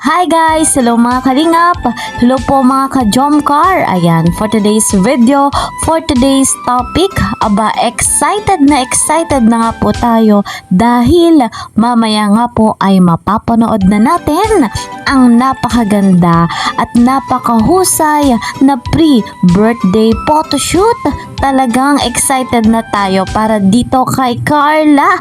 Hi guys! Hello mga kalingap! Hello po mga ka-Jomcar! Ayan, for today's video, for today's topic, excited na nga po tayo dahil mamaya nga po ay mapapanood na natin ang napakaganda at napakahusay na pre-birthday photoshoot. Talagang excited na tayo para dito kay Carla.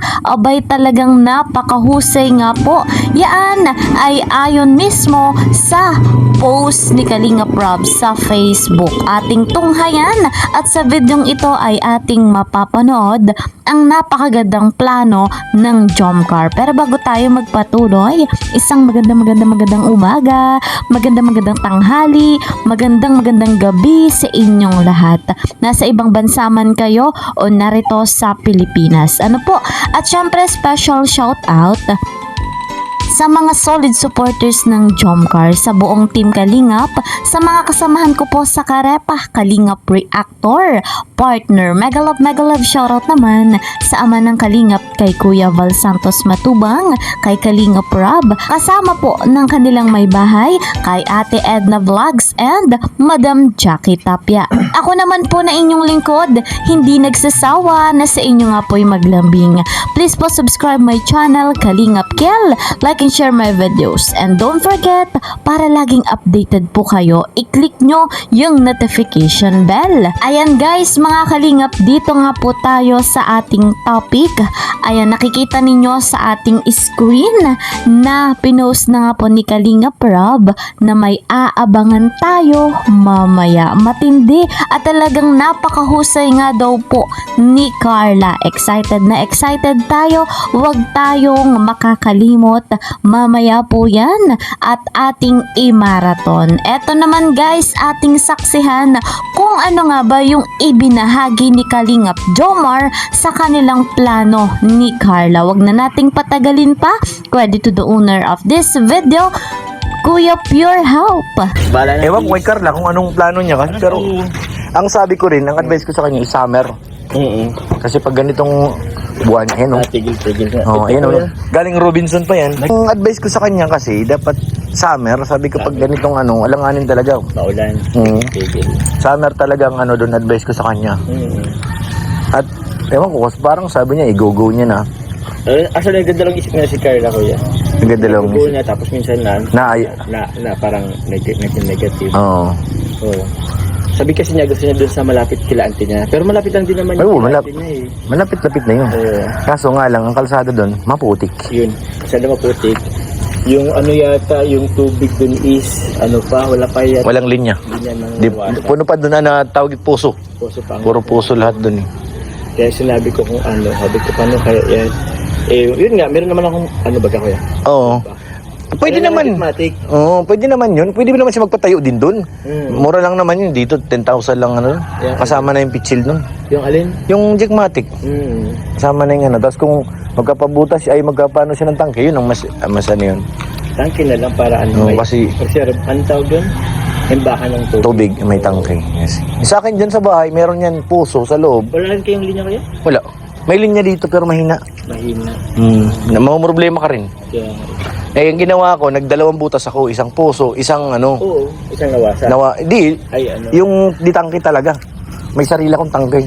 Talagang napakahusay nga po. Yan ay ayon mismo sa post ni Kalingap Rob sa Facebook. Ating tunghayan at sa videong ito ay ating mapapanood ang napakagandang plano ng Jomcar. Pero bago tayo magpatuloy, isang magandang umaga, magandang tanghali, magandang gabi sa inyong lahat. Nasa ibang bansa man kayo o narito sa Pilipinas. Ano po? At syempre special shout out sa mga solid supporters ng Jomcar, sa buong team Kalingap, sa mga kasamahan ko po sa Karepa, Kalingap Reactor, partner, mega love shoutout naman sa ama ng Kalingap kay Kuya Val Santos Matubang, kay Kalingap Rob, kasama po ng kanilang may bahay, kay Ate Edna Vlogs and Madam Jackie Tapia. Ako naman po na inyong lingkod, hindi nagsasawa na sa inyo nga po'y maglambing. Please po subscribe my channel, Kalingap Kel, like and share my videos. And don't forget, para laging updated po kayo, i-click nyo yung notification bell. Ayan guys, mga kalingap, dito nga po tayo sa ating topic. Ayan, nakikita ninyo sa ating screen na pinost na nga po ni Kalingap Rob na may aabangan tayo mamaya. Matindi at talagang napakahusay nga daw po ni Carla. Excited na excited tayo. Huwag tayong makakalimot. Mamaya po yan at ating i-marathon. Eto naman guys, ating saksihan kung ano nga ba yung ibinahagi ni Kalingap Jomar sa kanilang plano ni Carla. Wag na nating patagalin pa. Credit to the owner of this video, Kuya Pure Help. Ewan ko kay Carla kung anong plano niya kasi, pero ang sabi ko rin, ang advice ko sa kanya is summer. Kasi pag ganitong buwan, ayun o. Tigil nga. Oh, ayun o. Galing Robinson pa yan. Ang advice ko sa kanya kasi, dapat summer. Sabi ko pag ganitong alanganin talaga. Maulan. Tigil. Summer talaga ang doon advice ko sa kanya. At ewan ko, parang sabi niya, i-go-go niya na. Actually, ganda lang isip na si Carla, kuya. Ang ganda lang. Go na, tapos minsan na parang negative. Oo. Oo. Sabi kasi niya, gusto niya doon sa malapit kila auntie niya. Pero malapit lang din naman Oo, yung auntie niya eh. malapit na yun. Kaso nga lang, ang kalsada doon, maputik. Yun. Kasi alam mo putik. Yung yata, yung tubig doon is, wala pa yata. Walang linya. Linya ng water. Puno pa doon na tawag puso. Puso pa. Puro puso lahat doon eh. Kaya sinabi ko kung sabi ko paano kaya yan. Yun nga, meron naman akong, baga kuya? Oo. Pwede naman. Oo, pwede naman yun. Pwede naman siya magpatayo din doon. Mura lang naman yun dito, 10,000 lang Yeah. Kasama na yung pitchil nun. Yung alin? Yung Jigmatic. Kasama na yung Tapos kung magkapabutas ay magkapano siya ng tangke, yun ang mas yun. Tangke na lang para kasi ang tawag doon? Imbakan ng tubig, may tangke. Yes. Sa akin dyan sa bahay, meron yan puso sa loob. Wala rin kayong linya kaya? Wala. May linya dito pero mahina. Mahina. Mga problema ka rin. Kaya, yung ginawa ko, nagdalawang butas ako, isang puso, isang oo, isang nawasa. Yung di tangke talaga. May sarili akong tangke.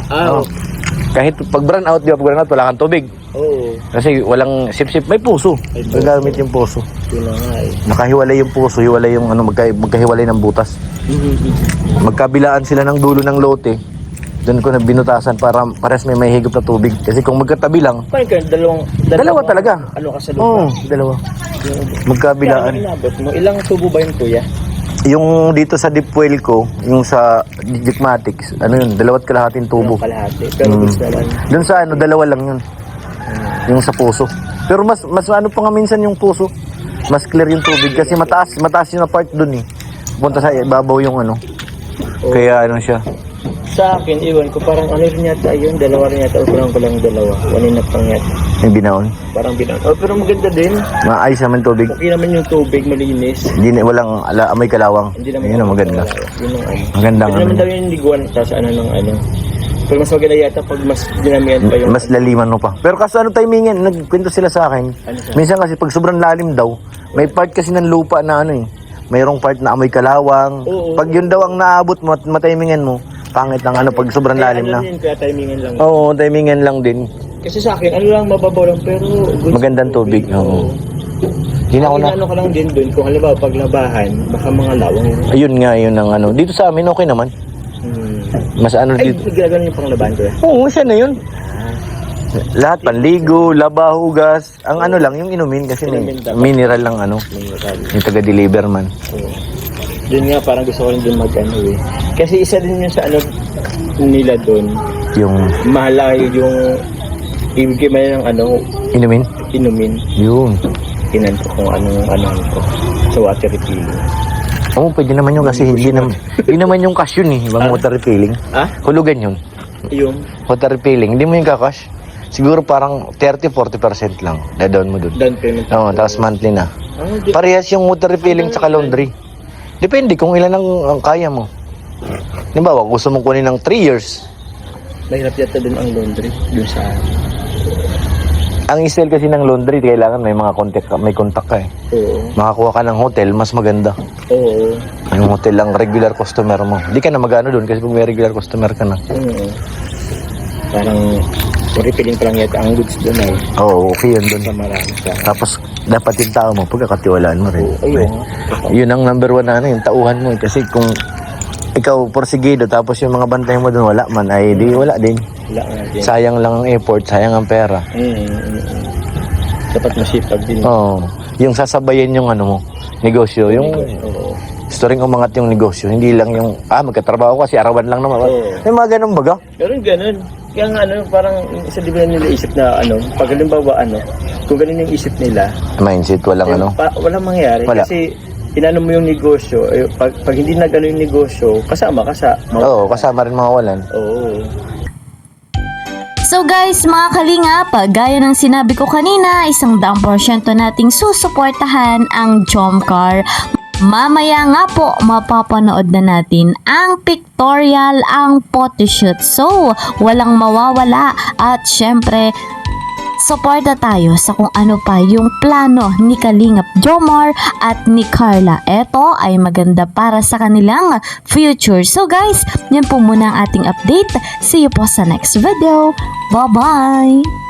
Kahit pag burn out, wala kang tubig. Oo. Kasi walang sip-sip, may puso. Gagamit yung puso. Yun na nga eh. Nakahiwalay yung puso, hiwalay yung magkahiwalay ng butas. Magkabilaan sila ng dulo ng lote. Doon ko na binutasan para pares may higop na tubig. Kasi kung magkatabi lang, Paano ka? dalawa talaga. Ka sa lupa? Oo, dalawa. Magkabilaan. Kaya inabot mo, ilang tubo ba yun kuya? Yung dito sa deep well ko, yung sa Jigmatics, yun, 2.5 tubo. Kalahati. Pero gusto naman. Doon sa dalawa lang yun. Yung sa puso. Pero mas pa nga minsan yung puso. Mas clear yung tubig kasi mataas yung part doon eh. Punta sa ibabaw yung Kaya siya. Sa akin, iwan ko, parang rin yata yun, dalawa rin yata, o kulang dalawa, wanin na pang yata. Yung binaon. Parang binaon. Pero maganda din. Maayos naman tubig. Okay naman yung tubig, malinis. Hindi walang amoy kalawang. Hindi naman. Yun ang maganda. Yun ang Maganda Hindi naman daw yung liguan, tapos ng Pero mas maganda yata pag mas dinamihan pa yung... Mas laliman mo pa. Pero kaso ano timingin, nagkwento sila sa akin. Ano siya? Minsan kasi pag sobrang lalim daw, may part kasi ng lupa na ano eh. Mayroong part na amoy kalawang. Oo. Pag yun daw ang naabot mo at matimingan mo, pangit ng ano pag sobrang Kaya lalim ano na. din, kaya timingan lang. Oo, timingan lang din. Kasi sa akin, ano lang, mababaw lang, pero... good Magandang tubig, oo. Hindi na ako na... Ano ka lang din doon, kung halimbawa pag labahan, baka mga lawang. Ayun nga, yun ang ano. Dito sa amin, okay naman. Mas ano Ay, dito. ginagawa niyo pang labahan ko eh. Oo, siya na yun. Lahat, panligo, laba, hugas. Ang ano lang, yung inumin kasi may Inumin dapat. mineral lang ano. Yung taga-deliver man. Oo. Doon nga, parang gusto ko rin doon mag-ano eh. Kasi isa din yun sa ano nila doon. Yung Malay yung ibigay man ng ano, inumin. inumin. Yun. Tinan ko kung ano ko. Sa water refilling. Oo, pwede naman yun kasi hindi naman yung cash yun eh. Ibang water refilling. Ah? Hulugan yun. Yung Water refilling, hindi mo yung kakash. Siguro parang 30-40% lang. Dadaan mo dun. down payment. Oo, tapos monthly na. Di, Parehas yung water refilling tsaka laundry. Depende kung ilan ang kaya mo. Halimbawa, gusto mong kunin ng 3 years. mahirap yata doon ang laundry. Doon sa... Ang style kasi ng laundry, kailangan may mga contact ka eh. Oo. Makakuha ka ng hotel, mas maganda. Oo. Yung hotel lang regular customer mo. Hindi ka na magano doon kasi pag may regular customer ka na. Oo. Parang refilling pa lang yata ang goods doon ay Oo, okay yun doon. sa marami sa... Tapos, dapat yung tao mo, pagkakatiwalaan mo rin. Ayun. Yun ang number 1 na ano, yung tauhan mo eh. Kasi kung ikaw porsigido, tapos yung mga bantay mo doon wala man, ay di wala din. Wala nga din. Sayang lang ang effort, sayang ang pera. Dapat masipag din. Oo. Yung sasabayan yung ano mo, negosyo. Yung Oo. gusto rin umangat yung negosyo. Hindi lang yung, magkatrabaho kasi arawan lang naman. Oo. May mga ganun baga. Pero ganun. Kaya nga ano, parang isa di ba nila isip na ano, pag halimbawa ano, kung ganun yung isip nila, Mindset, walang ano. walang mangyayari. Wala. Kasi inano mo yung negosyo, pag hindi na ganun yung negosyo, kasama ka sa... Oo, kasama rin mga walan. Oo. So guys, mga kalingap, gaya ng sinabi ko kanina, 100% nating susuportahan ang Jomcar. Mamaya nga po, mapapanood na natin ang pictorial, ang photoshoot. So, walang mawawala at syempre, suporta tayo sa kung ano pa yung plano ni Kalingap Jomar at ni Carla. Ito ay maganda para sa kanilang future. So guys, yan po muna ang ating update. See you po sa next video. Bye-bye!